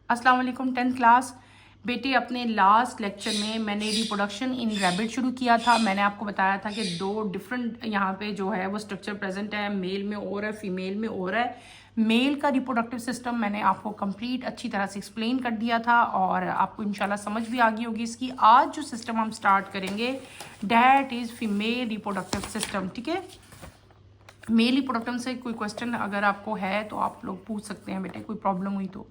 अस्सलाम वालेकुम 10th class. बेटे अपने लास्ट लेक्चर में मैंने रिप्रोडक्शन इन रैबिट शुरू किया था। मैंने आपको बताया था कि दो डिफरेंट यहाँ पे जो है वो स्ट्रक्चर प्रेजेंट है, मेल में और है, फीमेल में और है। मेल का रिप्रोडक्टिव सिस्टम मैंने आपको कंप्लीट अच्छी तरह से एक्सप्लेन कर दिया था और आपको इंशाल्लाह समझ भी आ गई होगी इसकी। आज जो सिस्टम हम स्टार्ट करेंगे that is female reproductive system. ठीक है, मेल रिप्रोडक्टिव से कोई क्वेश्चन अगर आपको है तो आप लोग पूछ सकते हैं बेटे, कोई प्रॉब्लम हुई तो।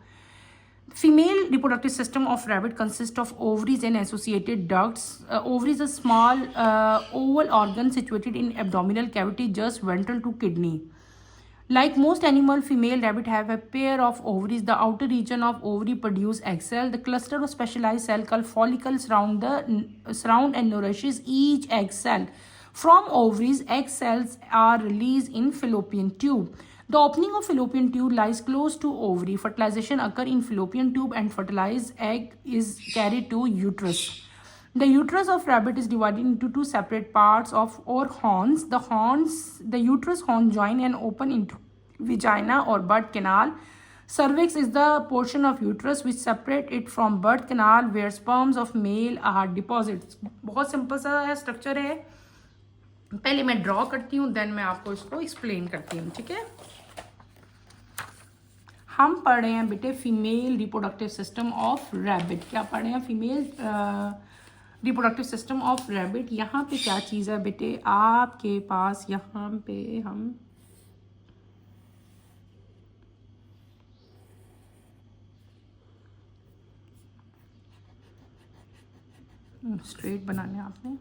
Female reproductive system of rabbit consists of ovaries and associated ducts. Ovaries are small oval organ situated in abdominal cavity just ventral to kidney. Like most animal, female rabbit have a pair of ovaries. The outer region of ovary produce egg cell. The cluster of specialized cell called follicles surround and nourishes each egg cell. From ovaries, egg cells are released in fallopian tube. The opening of fallopian tube lies close to ovary. Fertilization occurs in fallopian tube and fertilized egg is carried to uterus. The uterus of rabbit is divided into two separate parts of or horns. The uterus horn join and open into vagina or birth canal. Cervix is the portion of uterus which separate it from birth canal where sperms of male are deposited. बहुत simple सा structure है। पहले मैं draw करती हूँ, then मैं आपको इसको एक्सप्लेन करती हूँ। ठीक है, हम पढ़ रहे हैं बेटे female reproductive system of rabbit. क्या पढ़ रहे हैं? Female reproductive system of rabbit. यहाँ पे क्या चीज़ है बेटे आपके पास? यहाँ पे हम स्ट्रेट बनाने आपने।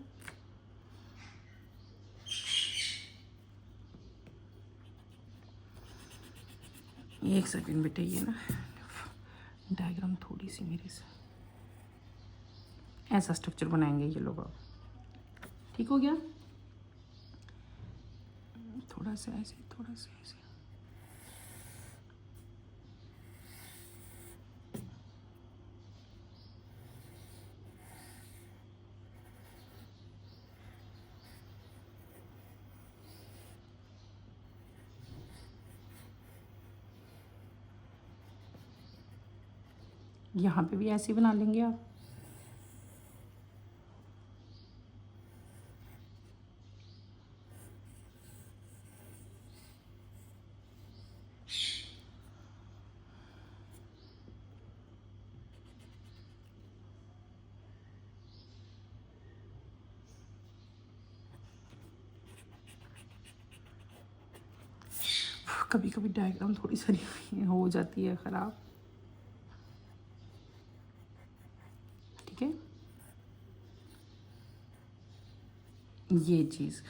एक सेकंड बेटे, ये ना डायग्राम थोड़ी सी मेरे से ऐसा स्ट्रक्चर बनाएंगे ये लोग। अब ठीक हो गया? थोड़ा सा ऐसे, थोड़ा सा ऐसे। यहाँ पे भी ऐसे ही बना लेंगे आप। कभी कभी डायग्राम थोड़ी सी हो जाती है ख़राब। ठीक है, ये चीज़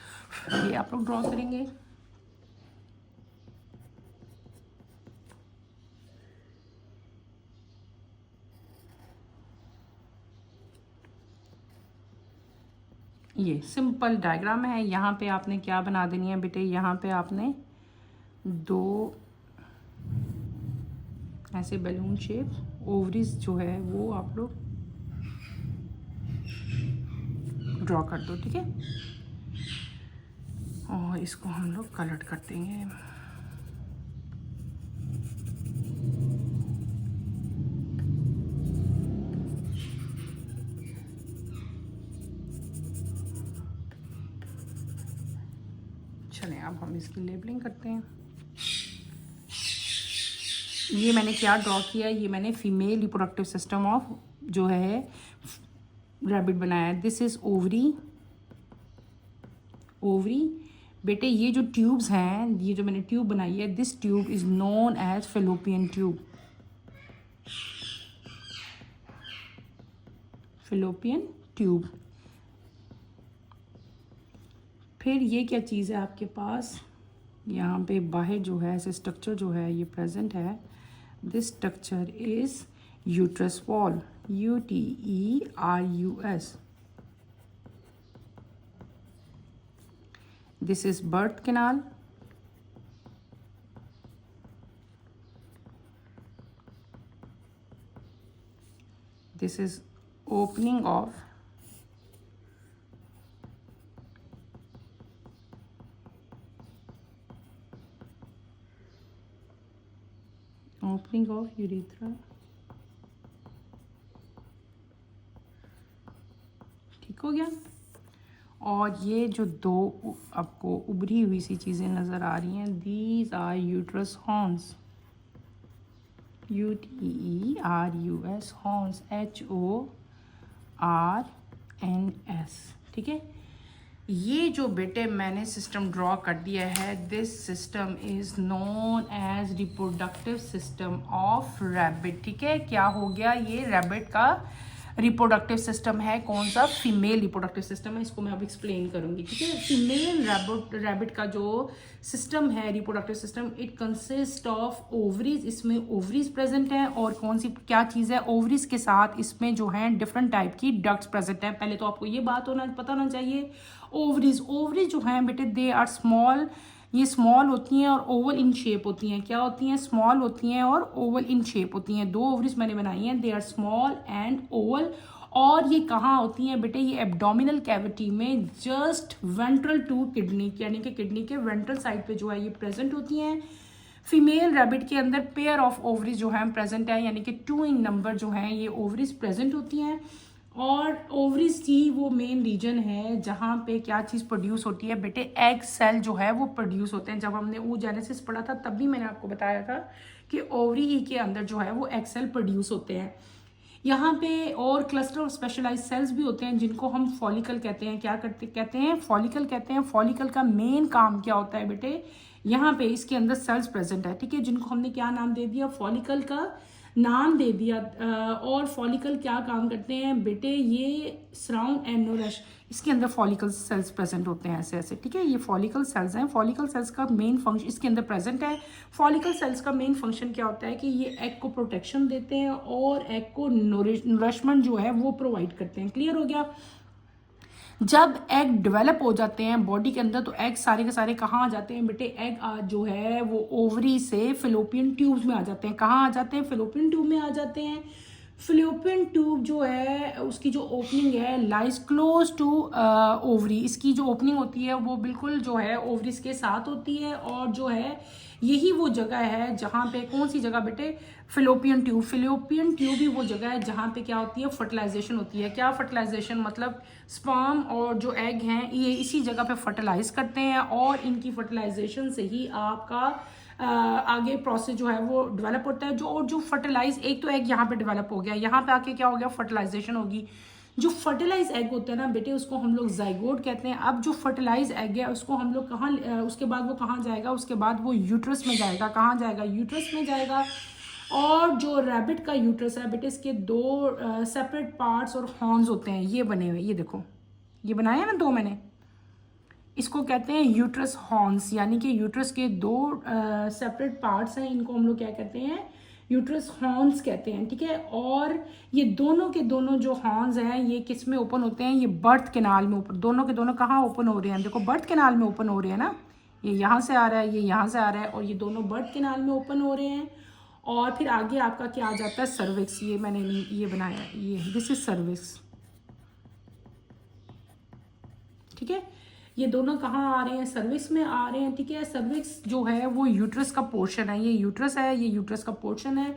ये आप लोग ड्रॉ करेंगे। ये सिंपल डायग्राम है। यहाँ पे आपने क्या बना देनी है बेटे? यहाँ पे आपने दो ऐसे बैलून शेप ओवरीज जो है वो आप लोग ड्रॉ कर दो। ठीक है, और इसको हम लोग कलर कर देंगे। चलें, अब हम इसकी लेबलिंग करते हैं। ये मैंने क्या ड्रॉ किया? ये मैंने फीमेल रिप्रोडक्टिव सिस्टम ऑफ जो है रैबिट बनाया है। This is ovary. ओवरी बेटे, ये जो ट्यूब्स हैं, ये जो मैंने ट्यूब बनाई है, this tube is known as fallopian tube. Fallopian tube. फिर ये क्या चीज़ है आपके पास? यहाँ पे बाहर जो है ऐसे स्ट्रक्चर जो है ये प्रेजेंट है। This structure is uterus wall, UTERUS। This is birth canal. This is opening of urethra. ठीक हो गया। और ये जो दो आपको उभरी हुई सी चीज़ें नज़र आ रही हैं, these are uterus horns, UTERUS horns, HORNS, ठीक है। ये जो बेटे मैंने सिस्टम ड्रॉ कर दिया है, this system is known as reproductive system of rabbit, ठीक है। क्या हो गया, ये रैबिट का रिप्रोडक्टिव सिस्टम है। कौन सा? फीमेल रिप्रोडक्टिव सिस्टम है। इसको मैं अब एक्सप्लेन करूंगी, ठीक है। फीमेल रैबिट का जो सिस्टम है, reproductive system, it consist of ovaries. इसमें ओवरीज प्रेजेंट है, और कौन सी क्या चीज़ है, ओवरीज के साथ इसमें जो है डिफरेंट टाइप की डक्ट्स प्रेजेंट है। पहले तो आपको ये बात पता होना चाहिए, ओवरीज जो है बेटे, दे आर स्मॉल, ये स्मॉल होती हैं और ओवल इन शेप होती हैं। क्या होती हैं? स्मॉल होती हैं और ओवल इन शेप होती हैं। दो ओवरीज मैंने बनाई हैं, they are small and oval. और ये कहाँ होती हैं बेटे? ये एब्डोमिनल कैविटी में, जस्ट वेंट्रल टू किडनी, यानी कि किडनी के वेंट्रल साइड पे जो है ये प्रेजेंट होती हैं। फीमेल रैबिट के अंदर पेयर ऑफ ओवरीज जो है प्रेजेंट है, यानी कि 2 इन नंबर जो है ये ओवरीज प्रेजेंट होती हैं। और ओवरीज की वो मेन रीजन है जहाँ पे क्या चीज़ प्रोड्यूस होती है बेटे, एग सेल जो है वो प्रोड्यूस होते हैं। जब हमने oogenesis पढ़ा था तब भी मैंने आपको बताया था कि ओवरी ही के अंदर जो है वो एग सेल प्रोड्यूस होते हैं। यहाँ पे और क्लस्टर ऑफ स्पेशलाइज सेल्स भी होते हैं जिनको हम फॉलिकल कहते हैं। क्या कहते हैं? फॉलिकल कहते हैं। फॉलिकल का मेन काम क्या होता है बेटे? यहाँ पे इसके अंदर सेल्स प्रेजेंट है, ठीक है, जिनको हमने क्या नाम दे दिया? फॉलिकल का नाम दे दिया। और फॉलिकल क्या काम करते हैं बेटे? ये सराउंड एंड नोरिश, इसके अंदर फॉलिकल सेल्स प्रेजेंट होते हैं ऐसे ऐसे, ठीक है। ये फॉलिकल सेल्स हैं। फॉलिकल सेल्स का मेन फंक्शन इसके अंदर प्रेजेंट है। फॉलिकल सेल्स का मेन फंक्शन क्या होता है कि ये एग को प्रोटेक्शन देते हैं और एग को नरिशमेंट जो है वो प्रोवाइड करते हैं। क्लियर हो गया? जब एग डेवलप हो जाते हैं बॉडी के अंदर, तो एग सारे के सारे कहाँ आ जाते हैं बेटे? एग जो है वो ओवरी से फिलोपियन ट्यूब्स में आ जाते हैं। कहाँ आ जाते हैं? फिलोपियन ट्यूब में आ जाते हैं। फिलोपियन ट्यूब जो है उसकी जो ओपनिंग है लाइज क्लोज टू ओवरी। इसकी जो ओपनिंग होती है वो बिल्कुल जो है ओवरीज के साथ होती है, और जो है यही वो जगह है जहाँ पे, कौन सी जगह बेटे? Fallopian tube. फिलोपियन ट्यूब ही वो जगह है जहाँ पे क्या होती है? फर्टिलाइजेशन होती है। क्या फर्टिलाइजेशन? मतलब स्पर्म और जो एग हैं ये इसी जगह पे फर्टिलाइज करते हैं, और इनकी फर्टिलाइजेशन से ही आपका आगे प्रोसेस जो है वो डेवलप होता है। जो फर्टिलाइज, एक तो एग यहाँ पे डेवलप हो गया, यहाँ पे आके क्या हो गया? फर्टिलाइजेशन होगी। जो फर्टिलाइज एग होता है ना बेटे, उसको हम लोग जाइगोट कहते हैं। अब जो फर्टिलाइज एग है उसको हम लोग कहाँ, उसके बाद वो कहाँ जाएगा? उसके बाद वो यूट्रस में जाएगा। कहाँ जाएगा? यूट्रस में जाएगा। और जो रैबिट का यूट्रस है बेटे, इसके दो सेपरेट पार्ट्स और हॉर्न्स होते हैं, ये बने हुए, ये देखो, ये बनाए हैं ना दो मैंने, इसको कहते हैं यूट्रस हॉर्न्स, यानी कि यूट्रस के दो सेपरेट पार्ट्स हैं, इनको हम लोग क्या कहते हैं? यूट्रस हॉर्न्स कहते हैं, ठीक है। और ये दोनों के दोनों जो हॉर्न्स हैं ये किस में ओपन होते हैं? ये बर्थ कैनाल में ऊपर, दोनों के दोनों कहाँ ओपन हो रहे हैं? देखो बर्थ कैनाल में ओपन हो रहे हैं ना, ये यहाँ से आ रहा है, ये यहाँ से आ रहा है, और ये दोनों बर्थ कैनाल में ओपन हो रहे हैं। और फिर आगे आपका क्या आ जाता है? सर्विक्स। ये मैंने ये बनाया, ये दिस इज सर्विक्स, ठीक है। ये दोनों कहाँ आ रहे हैं? सर्विक्स में आ रहे हैं, ठीक है। सर्विक्स जो है वो यूट्रस का पोर्शन है, ये यूट्रस है, ये यूट्रस का पोर्शन है।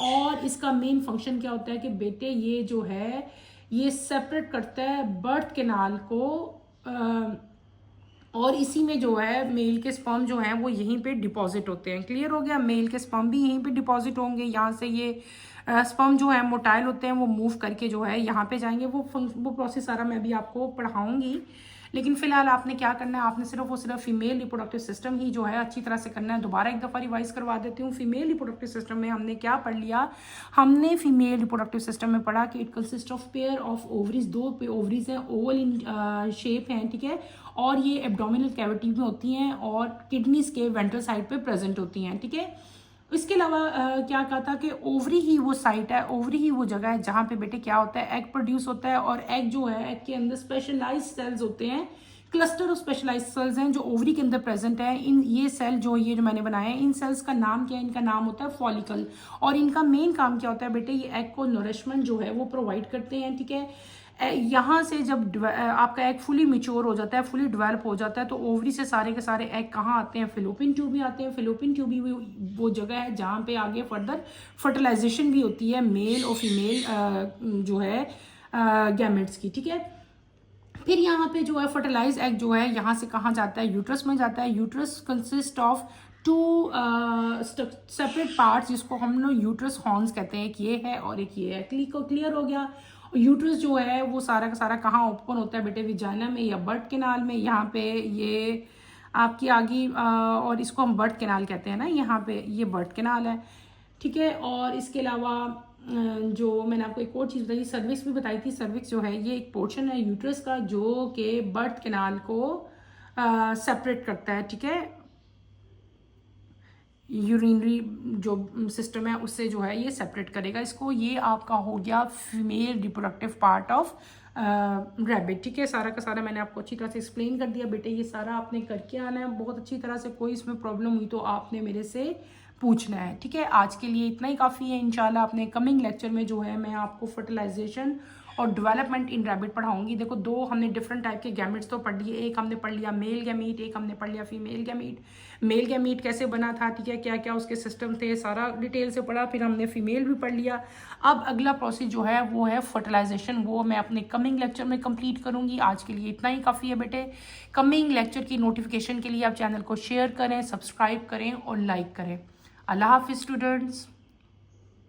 और इसका मेन फंक्शन क्या होता है कि बेटे ये जो है ये सेपरेट करता है बर्थ कैनाल को, और इसी में जो है मेल के स्पर्म जो हैं वो यहीं पे डिपॉजिट होते हैं। क्लियर हो गया? मेल के स्पर्म भी यहीं पे डिपॉजिट होंगे। यहाँ से ये स्पर्म जो है मोटाइल होते हैं, वो मूव करके जो है यहाँ पे जाएंगे। वो प्रोसेस सारा मैं भी आपको पढ़ाऊंगी, लेकिन फिलहाल आपने क्या करना है? आपने सिर्फ और सिर्फ फीमेल रिप्रोडक्टिव सिस्टम ही जो है अच्छी तरह से करना है। दोबारा एक दफ़ा रिवाइज करवा देती हूँ। फीमेल रिप्रोडक्टिव सिस्टम में हमने क्या पढ़ लिया? हमने फीमेल रिप्रोडक्टिव सिस्टम में पढ़ा कि it consist of pair of ovaries, दो ओवरीज हैं, ओवल इन शेप हैं, ठीक है। और ये एब्डोमिनल कैविटी में होती हैं और किडनीज के वेंट्रल साइड पे प्रेजेंट होती हैं, ठीक है। इसके अलावा क्या कहा था कि ओवरी ही वो साइट है, ओवरी ही वो जगह है जहाँ पे बेटे क्या होता है? एग प्रोड्यूस होता है। और एग जो है, एग के अंदर स्पेशलाइज्ड सेल्स होते हैं, क्लस्टर ऑफ स्पेशलाइज्ड सेल्स हैं जो ओवरी के अंदर प्रेजेंट है। इन ये सेल जो मैंने बनाया है, इन सेल्स का नाम क्या है? इनका नाम होता है फॉलिकल। और इनका मेन काम क्या होता है बेटे? ये एग को नरिशमेंट जो है वो प्रोवाइड करते हैं, ठीक है। यहाँ से जब आपका एग फुली मैच्योर हो जाता है, फुली डेवलप हो जाता है, तो ओवरी से सारे के सारे एग कहाँ आते हैं? फिलोपियन ट्यूब में आते हैं। फिलोपियन ट्यूब भी वो जगह है जहाँ पे आगे फर्दर फर्टिलाइजेशन भी होती है मेल और फीमेल जो है गैमेट्स की, ठीक है। फिर यहाँ पे जो है फर्टिलाइज एग जो है यहाँ से कहाँ जाता है, यूट्रस में जाता है। Uterus consist of two separate parts, जिसको हम लोग यूट्रस हॉर्न्स कहते हैं। एक ये है और एक ये है। क्लियर हो गया। यूट्रस जो है वो सारा का सारा कहाँ ओपन होता है बेटे, विजाइना में या बर्थ कैनाल में। यहाँ पे ये आपकी आगे और इसको हम बर्थ कैनाल कहते हैं ना, यहाँ पे ये बर्थ कैनाल है, ठीक है। और इसके अलावा जो मैंने आपको एक और चीज़ बताई, सर्विक्स भी बताई थी। सर्विक्स जो है ये एक पोर्शन है यूट्रस का जो कि बर्थ कैनाल को सेपरेट करता है, ठीक है। यूरिनरी जो सिस्टम है उससे जो है ये सेपरेट करेगा इसको। ये आपका हो गया female reproductive part of rabbit, ठीक है। सारा का सारा मैंने आपको अच्छी तरह से एक्सप्लेन कर दिया बेटे। ये सारा आपने करके आना है बहुत अच्छी तरह से। कोई इसमें प्रॉब्लम हुई तो आपने मेरे से पूछना है, ठीक है। आज के लिए इतना ही काफ़ी है। इंशाल्लाह अपने कमिंग लेक्चर में जो है मैं आपको फर्टिलाइजेशन और डेवलपमेंट इन रैबिट पढ़ाऊंगी। देखो दो हमने डिफरेंट टाइप के गैमेट्स तो पढ़ लिए। एक हमने पढ़ लिया मेल गैमीट, एक हमने पढ़ लिया फीमेल गैमीट। मेल गैमीट कैसे बना था, ठीक है, क्या क्या उसके सिस्टम थे, सारा डिटेल से पढ़ा। फिर हमने फीमेल भी पढ़ लिया। अब अगला प्रोसेस जो है वो है फर्टिलाइजेशन, वो मैं अपने कमिंग लेक्चर में कंप्लीट करूंगी। आज के लिए इतना ही काफ़ी है बेटे। कमिंग लेक्चर की नोटिफिकेशन के लिए आप चैनल को शेयर करें, सब्सक्राइब करें और लाइक करें। अल्लाह हाफिज़ स्टूडेंट्स।